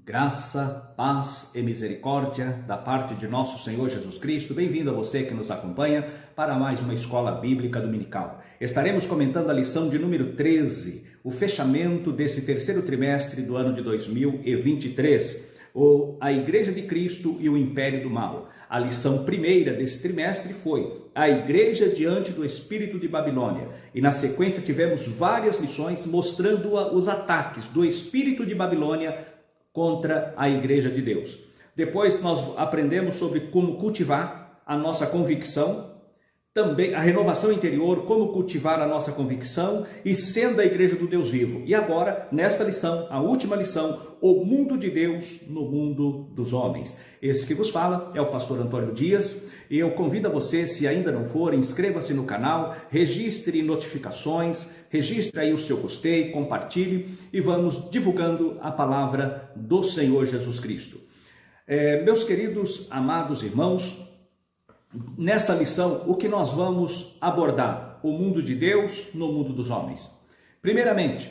Graça, paz e misericórdia da parte de nosso Senhor Jesus Cristo. Bem-vindo a você que nos acompanha para mais uma Escola Bíblica Dominical. Estaremos comentando a lição de número 13, o fechamento desse terceiro trimestre do ano de 2023, a Igreja de Cristo e o Império do Mal. A lição primeira desse trimestre foi a Igreja diante do Espírito de Babilônia. E na sequência tivemos várias lições mostrando os ataques do Espírito de Babilônia contra a Igreja de Deus. Depois nós aprendemos sobre como cultivar a nossa convicção, também a renovação interior, como cultivar a nossa convicção e sendo a Igreja do Deus vivo. E agora, nesta lição, a última lição, o mundo de Deus no mundo dos homens. Esse que vos fala é o pastor Antônio Dias e eu convido a você, se ainda não for, inscreva-se no canal, registre notificações, registre aí o seu gostei, compartilhe e vamos divulgando a palavra do Senhor Jesus Cristo. Meus queridos, amados irmãos, nesta lição, o que nós vamos abordar? O mundo de Deus no mundo dos homens. Primeiramente,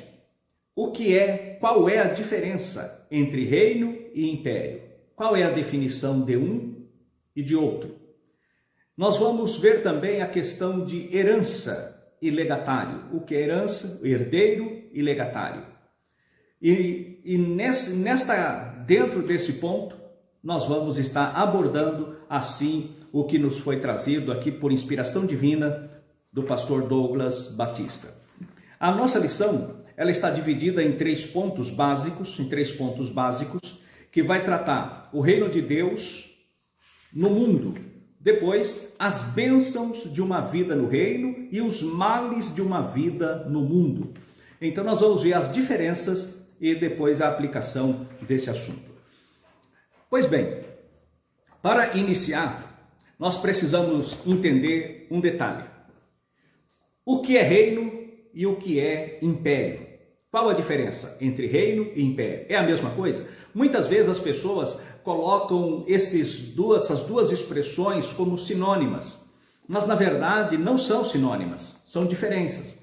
qual é a diferença entre reino e império? Qual é a definição de um e de outro? Nós vamos ver também a questão de herança e legatário. O que é herança, herdeiro e legatário. Dentro desse ponto, nós vamos estar abordando assim o que nos foi trazido aqui por inspiração divina do pastor Douglas Batista. A nossa lição, ela está dividida em três pontos básicos, que vai tratar o reino de Deus no mundo, depois as bênçãos de uma vida no reino e os males de uma vida no mundo. Então nós vamos ver as diferenças e depois a aplicação desse assunto. Pois bem, para iniciar, nós precisamos entender um detalhe. O que é reino e o que é império? Qual a diferença entre reino e império? É a mesma coisa? Muitas vezes as pessoas colocam essas duas expressões como sinônimas, mas na verdade não são sinônimas, são diferenças.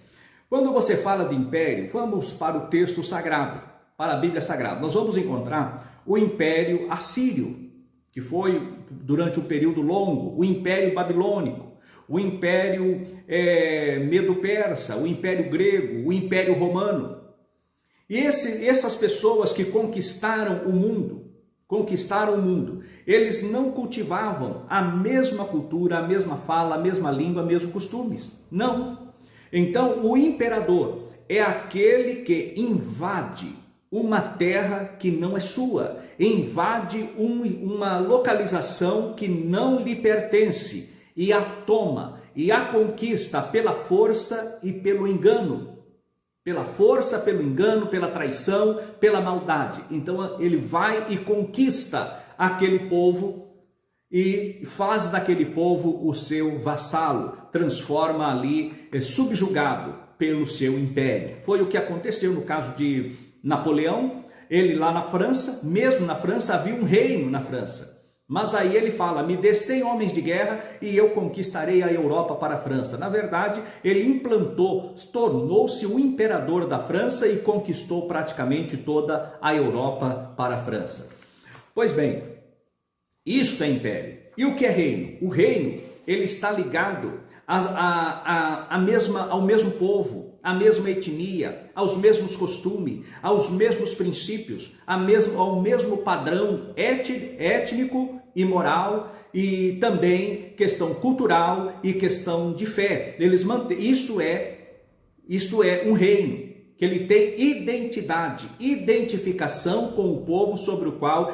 Quando você fala de império, vamos para o texto sagrado, para a Bíblia Sagrada. Nós vamos encontrar o Império Assírio, que foi durante um período longo, o Império Babilônico, o Império Medo-Persa, o Império Grego, o Império Romano. E essas pessoas que conquistaram o mundo, eles não cultivavam a mesma cultura, a mesma fala, a mesma língua, os mesmos costumes. Não. Então, o imperador é aquele que invade uma terra que não é sua, invade uma localização que não lhe pertence e a toma e a conquista pela força e pelo engano. Pela força, pelo engano, pela traição, pela maldade. Então ele vai e conquista aquele povo e faz daquele povo o seu vassalo, transforma ali subjugado pelo seu império. Foi o que aconteceu no caso de Napoleão. Ele lá na França, mesmo na França, havia um reino na França. Mas aí ele fala, me dê 100 homens de guerra e eu conquistarei a Europa para a França. Na verdade, ele implantou, tornou-se o imperador da França e conquistou praticamente toda a Europa para a França. Pois bem, isto é império. E o que é reino? O reino, ele está ligado ao mesmo povo, à mesma etnia, aos mesmos costumes, aos mesmos princípios, ao mesmo padrão étnico e moral e também questão cultural e questão de fé. Isto é um reino que ele tem identificação com o povo sobre o qual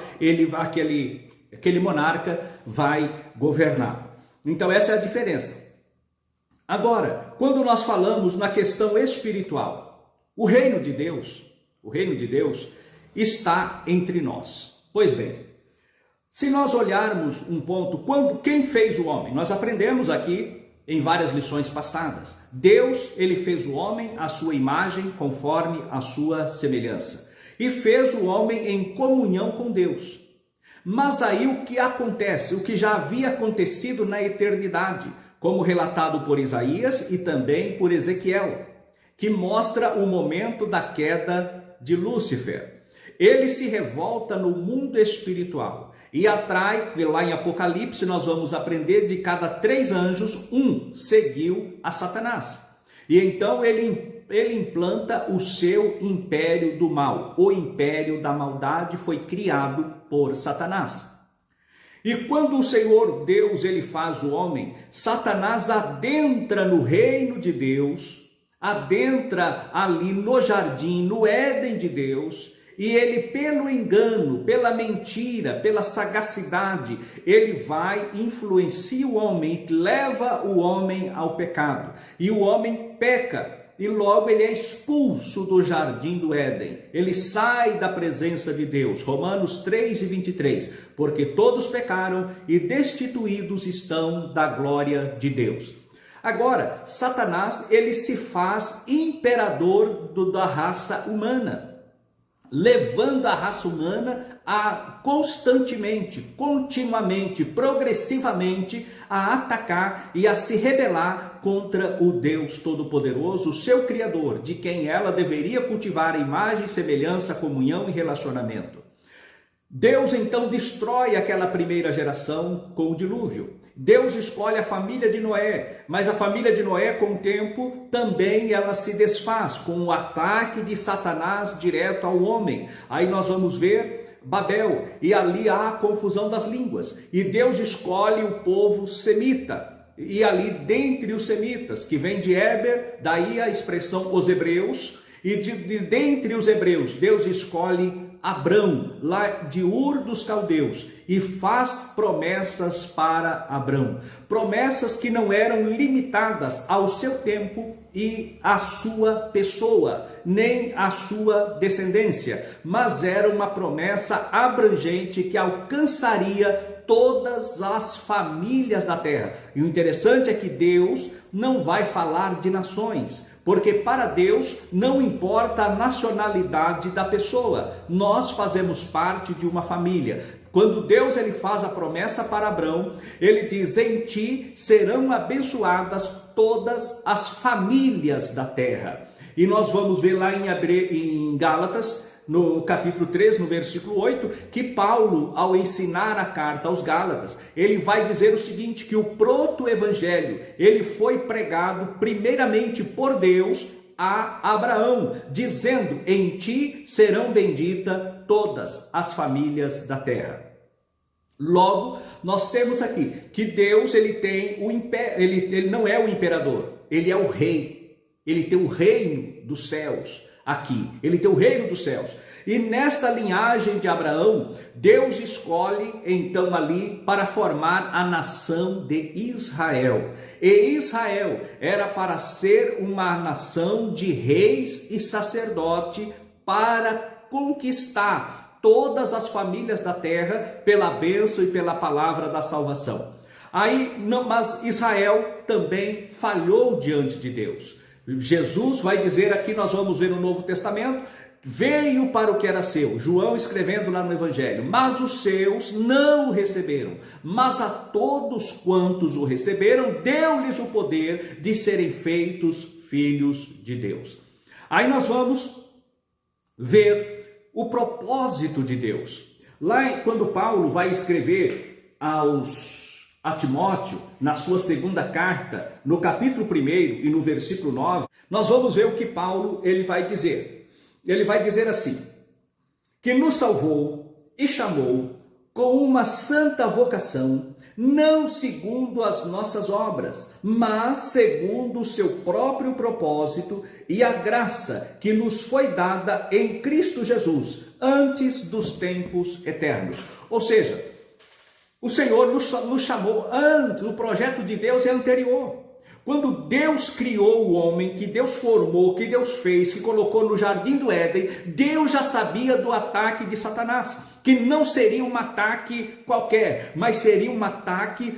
aquele monarca vai governar. Então essa é a diferença. Agora, quando nós falamos na questão espiritual, o reino de Deus está entre nós. Pois bem, se nós olharmos um ponto, quem fez o homem? Nós aprendemos aqui em várias lições passadas. Deus, ele fez o homem à sua imagem, conforme a sua semelhança. E fez o homem em comunhão com Deus. Mas aí o que acontece? O que já havia acontecido na eternidade, como relatado por Isaías e também por Ezequiel, que mostra o momento da queda de Lúcifer. ele se revolta no mundo espiritual e atrai, lá em Apocalipse nós vamos aprender, de cada 3 anjos, um seguiu a Satanás. E então ele implanta o seu império do mal. O império da maldade foi criado por Satanás. E quando o Senhor Deus ele faz o homem, Satanás adentra no reino de Deus, adentra ali no jardim, no Éden de Deus, e ele, pelo engano, pela mentira, pela sagacidade, ele vai, influencia o homem, leva o homem ao pecado. E o homem peca, e logo ele é expulso do jardim do Éden. Ele sai da presença de Deus. Romanos 3:23. Porque todos pecaram e destituídos estão da glória de Deus. Agora, Satanás, ele se faz imperador da raça humana, levando a raça humana a constantemente, continuamente, progressivamente a atacar e a se rebelar contra o Deus Todo-Poderoso, o seu Criador, de quem ela deveria cultivar a imagem, semelhança, comunhão e relacionamento. Deus então destrói aquela primeira geração com o dilúvio. Deus escolhe a família de Noé, mas a família de Noé, com o tempo, também ela se desfaz com o ataque de Satanás direto ao homem. Aí nós vamos ver Babel, e ali há a confusão das línguas. E Deus escolhe o povo semita. E ali dentre os semitas, que vem de Éber, daí a expressão os hebreus, e dentre os hebreus, Deus escolhe Abrão, lá de Ur dos Caldeus, e faz promessas para Abrão. Promessas que não eram limitadas ao seu tempo e à sua pessoa, nem à sua descendência, mas era uma promessa abrangente que alcançaria todas as famílias da terra. E o interessante é que Deus não vai falar de nações, porque para Deus não importa a nacionalidade da pessoa. Nós fazemos parte de uma família. Quando Deus ele faz a promessa para Abrão, ele diz: em ti serão abençoadas todas as famílias da terra. E nós vamos ver lá em Gálatas, no capítulo 3, no versículo 8, que Paulo, ao ensinar a carta aos Gálatas, ele vai dizer o seguinte, que o proto-evangelho, ele foi pregado primeiramente por Deus a Abraão, dizendo: em ti serão benditas todas as famílias da terra. Logo, nós temos aqui que Deus ele tem o ele não é o imperador, ele é o rei. Ele tem o reino dos céus aqui, ele tem o reino dos céus. E nesta linhagem de Abraão, Deus escolhe então ali para formar a nação de Israel. E Israel era para ser uma nação de reis e sacerdote para conquistar todas as famílias da terra pela bênção e pela palavra da salvação. Mas Israel também falhou diante de Deus. Jesus vai dizer aqui, nós vamos ver no Novo Testamento, veio para o que era seu, João escrevendo lá no Evangelho, mas os seus não o receberam, mas a todos quantos o receberam, deu-lhes o poder de serem feitos filhos de Deus. Aí nós vamos ver o propósito de Deus. Lá quando Paulo vai escrever a Timóteo, na sua segunda carta, no capítulo 1 e no versículo 9, nós vamos ver o que Paulo ele vai dizer. Ele vai dizer assim, que nos salvou e chamou com uma santa vocação, não segundo as nossas obras, mas segundo o seu próprio propósito e a graça que nos foi dada em Cristo Jesus, antes dos tempos eternos. Ou seja, o Senhor nos chamou antes, o projeto de Deus é anterior. Quando Deus criou o homem, que Deus formou, que Deus fez, que colocou no jardim do Éden, Deus já sabia do ataque de Satanás, que não seria um ataque qualquer, mas seria um ataque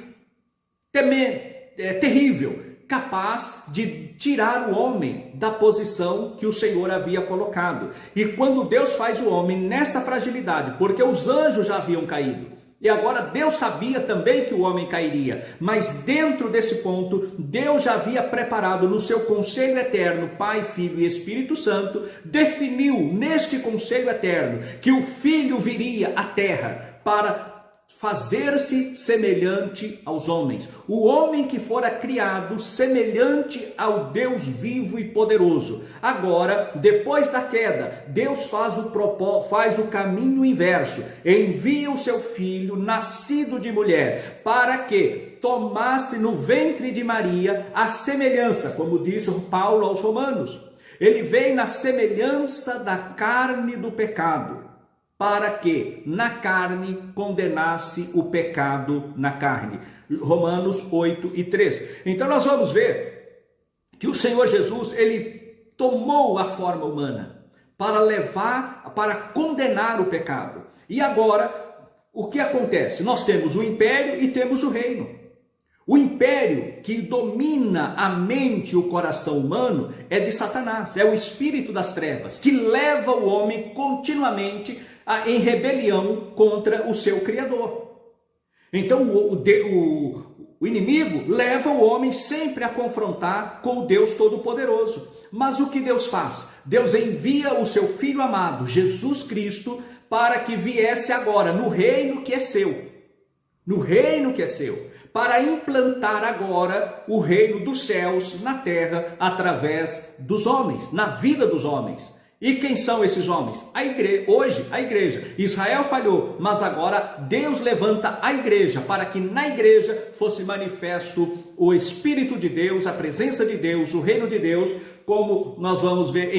terrível, capaz de tirar o homem da posição que o Senhor havia colocado. E quando Deus faz o homem nesta fragilidade, porque os anjos já haviam caído, E agora Deus sabia também que o homem cairia, mas dentro desse ponto, Deus já havia preparado no seu conselho eterno, Pai, Filho e Espírito Santo, definiu neste conselho eterno que o Filho viria à terra para fazer-se semelhante aos homens. O homem que fora criado semelhante ao Deus vivo e poderoso. Agora, depois da queda, Deus faz o caminho inverso. Envia o seu filho, nascido de mulher, para que tomasse no ventre de Maria a semelhança, como disse Paulo aos Romanos. Ele veio na semelhança da carne do pecado, para que na carne condenasse o pecado na carne. Romanos 8:3. Então nós vamos ver que o Senhor Jesus, ele tomou a forma humana para condenar o pecado. E agora, o que acontece? Nós temos o império e temos o reino. O império que domina a mente e o coração humano é de Satanás, é o espírito das trevas, que leva o homem continuamente em rebelião contra o seu Criador. Então o inimigo leva o homem sempre a confrontar com o Deus Todo-Poderoso. Mas o que Deus faz? Deus envia o seu Filho amado, Jesus Cristo, para que viesse agora no reino que é seu. No reino que é seu. Para implantar agora o reino dos céus na terra através dos homens, na vida dos homens. E quem são esses homens? Hoje, a igreja. Israel falhou, mas agora Deus levanta a igreja para que na igreja fosse manifesto o Espírito de Deus, a presença de Deus, o reino de Deus, como nós vamos ver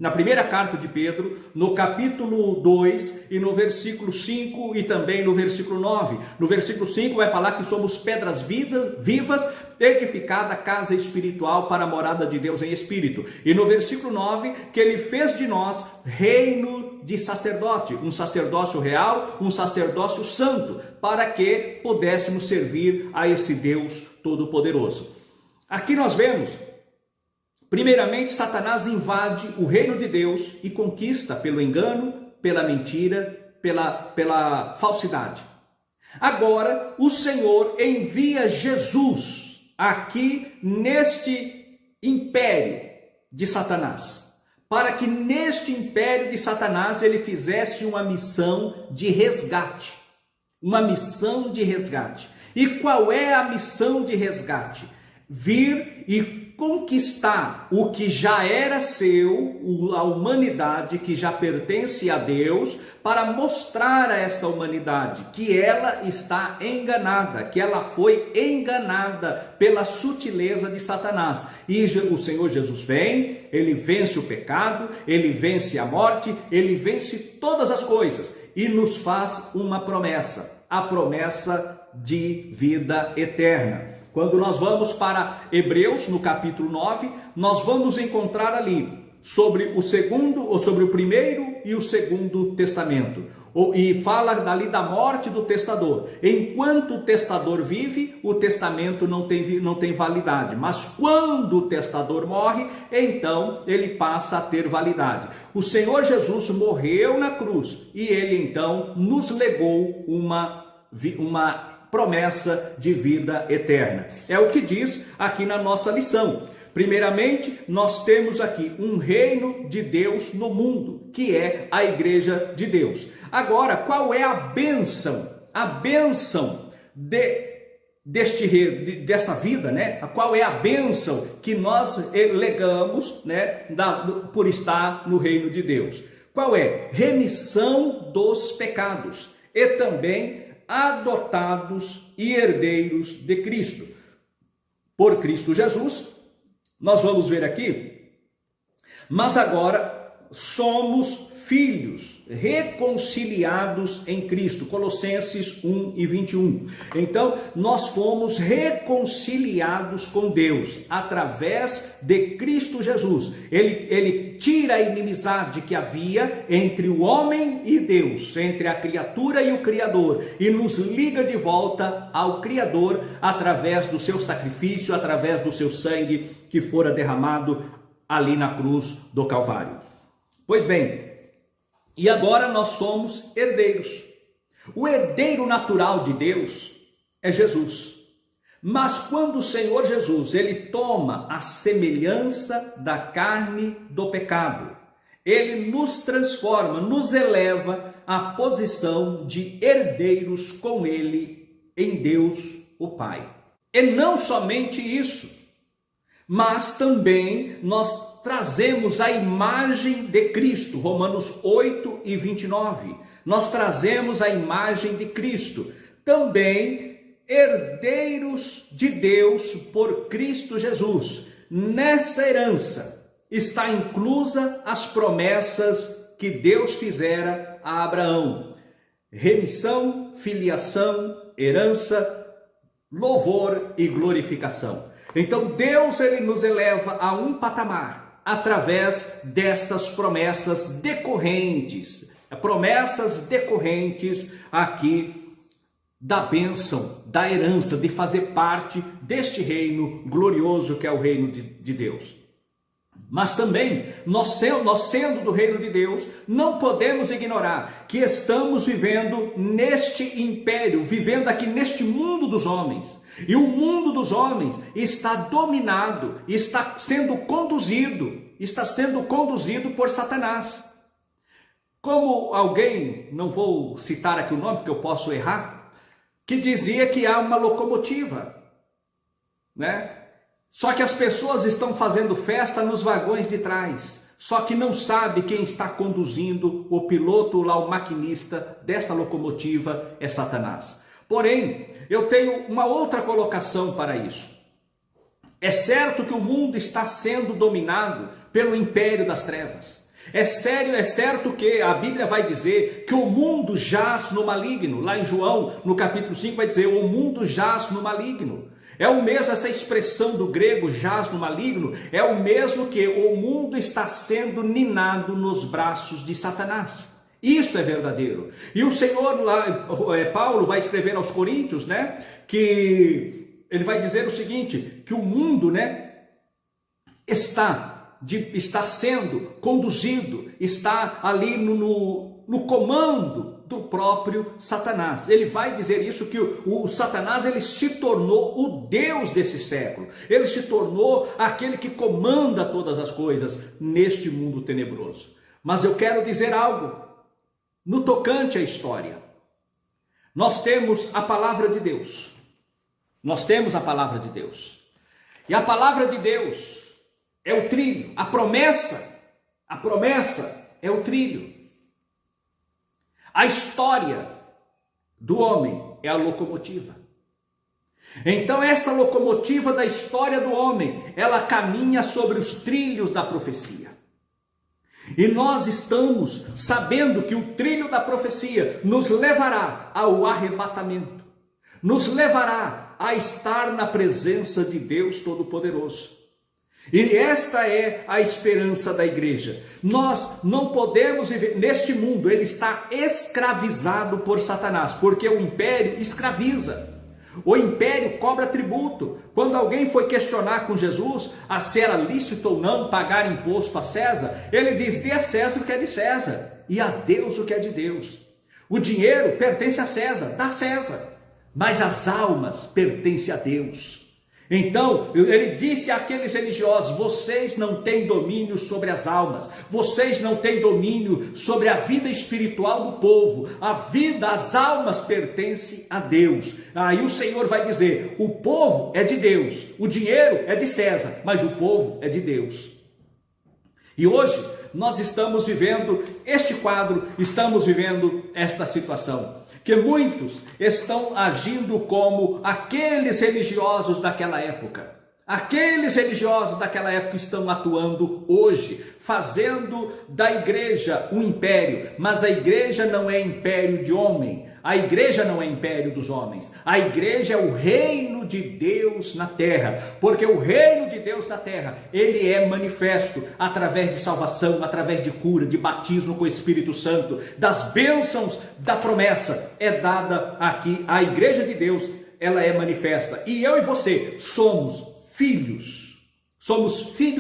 na primeira carta de Pedro, no capítulo 2 e no versículo 5 e também no versículo 9. No versículo 5 vai falar que somos pedras vivas, edificada casa espiritual para a morada de Deus em espírito. E no versículo 9, que ele fez de nós reino de sacerdote, um sacerdócio real, um sacerdócio santo, para que pudéssemos servir a esse Deus Todo-Poderoso. Aqui nós vemos, primeiramente, Satanás invade o reino de Deus e conquista pelo engano, pela mentira, pela falsidade. Agora, o Senhor envia Jesus aqui neste império de Satanás, para que neste império de Satanás ele fizesse uma missão de resgate. Uma missão de resgate. E qual é a missão de resgate? Vir e conquistar o que já era seu, a humanidade que já pertence a Deus, para mostrar a esta humanidade que ela está enganada, que ela foi enganada pela sutileza de Satanás. E o Senhor Jesus vem, ele vence o pecado, ele vence a morte, ele vence todas as coisas e nos faz uma promessa, a promessa de vida eterna. Quando nós vamos para Hebreus, no capítulo 9, nós vamos encontrar ali sobre o primeiro e o segundo testamento. E fala dali da morte do testador. Enquanto o testador vive, o testamento não tem validade. Mas quando o testador morre, então ele passa a ter validade. O Senhor Jesus morreu na cruz e ele então nos legou uma promessa de vida eterna. É o que diz aqui na nossa lição. Primeiramente, nós temos aqui um reino de Deus no mundo, que é a igreja de Deus. Agora, qual é a bênção? A bênção desta vida, né? Qual é a bênção que nós legamos, né, por estar no reino de Deus? Qual é? Remissão dos pecados e também adotados e herdeiros de Cristo. Por Cristo Jesus, nós vamos ver aqui, mas agora somos filhos reconciliados em Cristo. Colossenses 1:21. Então, nós fomos reconciliados com Deus através de Cristo Jesus. Ele tira a inimizade que havia entre o homem e Deus, entre a criatura e o Criador, e nos liga de volta ao Criador através do seu sacrifício, através do seu sangue que fora derramado ali na cruz do Calvário. Pois bem, e agora nós somos herdeiros. O herdeiro natural de Deus é Jesus. Mas quando o Senhor Jesus, ele toma a semelhança da carne do pecado, ele nos transforma, nos eleva à posição de herdeiros com ele em Deus, o Pai. E não somente isso, mas também nós trazemos a imagem de Cristo, Romanos 8 e 29. Nós trazemos a imagem de Cristo, também herdeiros de Deus por Cristo Jesus. Nessa herança está inclusa as promessas que Deus fizera a Abraão: remissão, filiação, herança, louvor e glorificação. Então Deus, ele nos eleva a um patamar através destas promessas decorrentes aqui da bênção, da herança, de fazer parte deste reino glorioso que é o reino de Deus. Mas também, nós sendo do reino de Deus, não podemos ignorar que estamos vivendo neste império, vivendo aqui neste mundo dos homens. E o mundo dos homens está dominado, está sendo conduzido por Satanás. Como alguém, não vou citar aqui o nome porque eu posso errar, que dizia que há uma locomotiva, né? Só que as pessoas estão fazendo festa nos vagões de trás, só que não sabe quem está conduzindo, o piloto lá, o maquinista desta locomotiva é Satanás. Porém, eu tenho uma outra colocação para isso. É certo que o mundo está sendo dominado pelo império das trevas. É certo que a Bíblia vai dizer que o mundo jaz no maligno. Lá em João, no capítulo 5, vai dizer: o mundo jaz no maligno. É o mesmo, essa expressão do grego, jaz no maligno, é o mesmo que o mundo está sendo ninado nos braços de Satanás. Isso é verdadeiro. E o Senhor, lá, Paulo vai escrever aos Coríntios, né, que ele vai dizer o seguinte, que o mundo, né, está sendo conduzido, está ali no comando do próprio Satanás. Ele vai dizer isso, que o Satanás, ele se tornou o Deus desse século. Ele se tornou aquele que comanda todas as coisas neste mundo tenebroso. Mas eu quero dizer algo no tocante à história. Nós temos a palavra de Deus. Nós temos a palavra de Deus. E a palavra de Deus é o trilho. A promessa é o trilho. A história do homem é a locomotiva. Então esta locomotiva da história do homem, ela caminha sobre os trilhos da profecia. E nós estamos sabendo que o trilho da profecia nos levará ao arrebatamento, nos levará a estar na presença de Deus Todo-Poderoso. E esta é a esperança da igreja. Nós não podemos viver neste mundo, ele está escravizado por Satanás, porque o império escraviza. O império cobra tributo. Quando alguém foi questionar com Jesus se era lícito ou não pagar imposto a César, ele diz: dê a César o que é de César e a Deus o que é de Deus. O dinheiro pertence a César, dá a César, mas as almas pertencem a Deus. Então, ele disse àqueles religiosos: vocês não têm domínio sobre as almas, vocês não têm domínio sobre a vida espiritual do povo, as almas pertencem a Deus. Aí o Senhor vai dizer: o povo é de Deus, o dinheiro é de César, mas o povo é de Deus. E hoje nós estamos vivendo este quadro, estamos vivendo esta situação. Que muitos estão agindo como aqueles religiosos daquela época. Aqueles religiosos daquela época estão atuando hoje, fazendo da igreja um império. Mas a igreja não é império de homem. A igreja não é império dos homens. A igreja é o reino de Deus na terra. Porque o reino de Deus na terra, ele é manifesto através de salvação, através de cura, de batismo com o Espírito Santo, das bênçãos da promessa. É dada aqui, a igreja de Deus, ela é manifesta. E eu e você somos filhos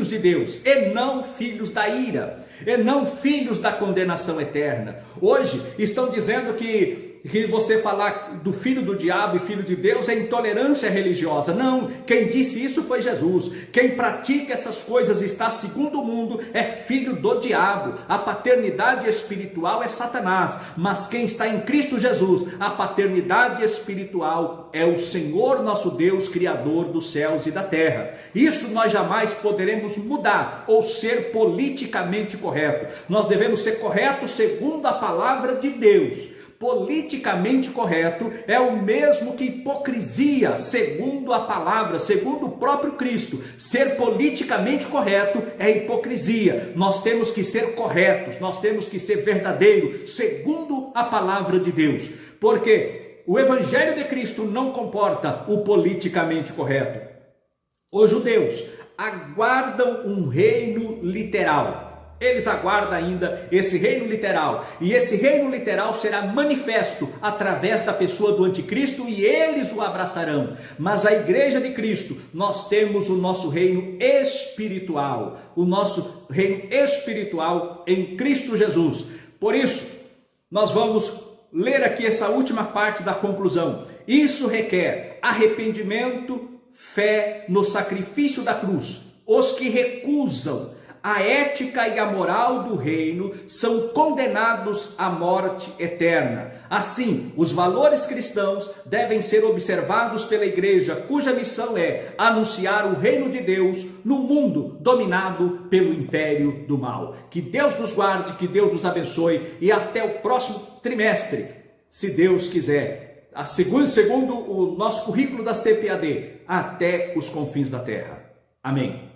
de Deus, e não filhos da ira, e não filhos da condenação eterna. Hoje estão dizendo que que você falar do filho do diabo e filho de Deus é intolerância religiosa. Não, quem disse isso foi Jesus. Quem pratica essas coisas está segundo o mundo é filho do diabo. A paternidade espiritual é Satanás, mas quem está em Cristo Jesus, a paternidade espiritual é o Senhor nosso Deus, Criador dos céus e da terra. Isso nós jamais poderemos mudar ou ser politicamente correto. Nós devemos ser corretos segundo a palavra de Deus. Politicamente correto é o mesmo que hipocrisia, segundo a palavra, segundo o próprio Cristo. Ser politicamente correto é hipocrisia. Nós temos que ser corretos, nós temos que ser verdadeiros, segundo a palavra de Deus. Porque o Evangelho de Cristo não comporta o politicamente correto. Os judeus aguardam um reino literal. Eles aguardam ainda esse reino literal, e esse reino literal será manifesto através da pessoa do anticristo, e eles o abraçarão. Mas a igreja de Cristo, nós temos o nosso reino espiritual, o nosso reino espiritual em Cristo Jesus. Por isso, nós vamos ler aqui essa última parte da conclusão. Isso requer arrependimento, fé no sacrifício da cruz. Os que recusam a ética e a moral do reino são condenados à morte eterna. Assim, os valores cristãos devem ser observados pela igreja, cuja missão é anunciar o reino de Deus no mundo dominado pelo império do mal. Que Deus nos guarde, que Deus nos abençoe, e até o próximo trimestre, se Deus quiser, segundo o nosso currículo da CPAD, até os confins da terra. Amém.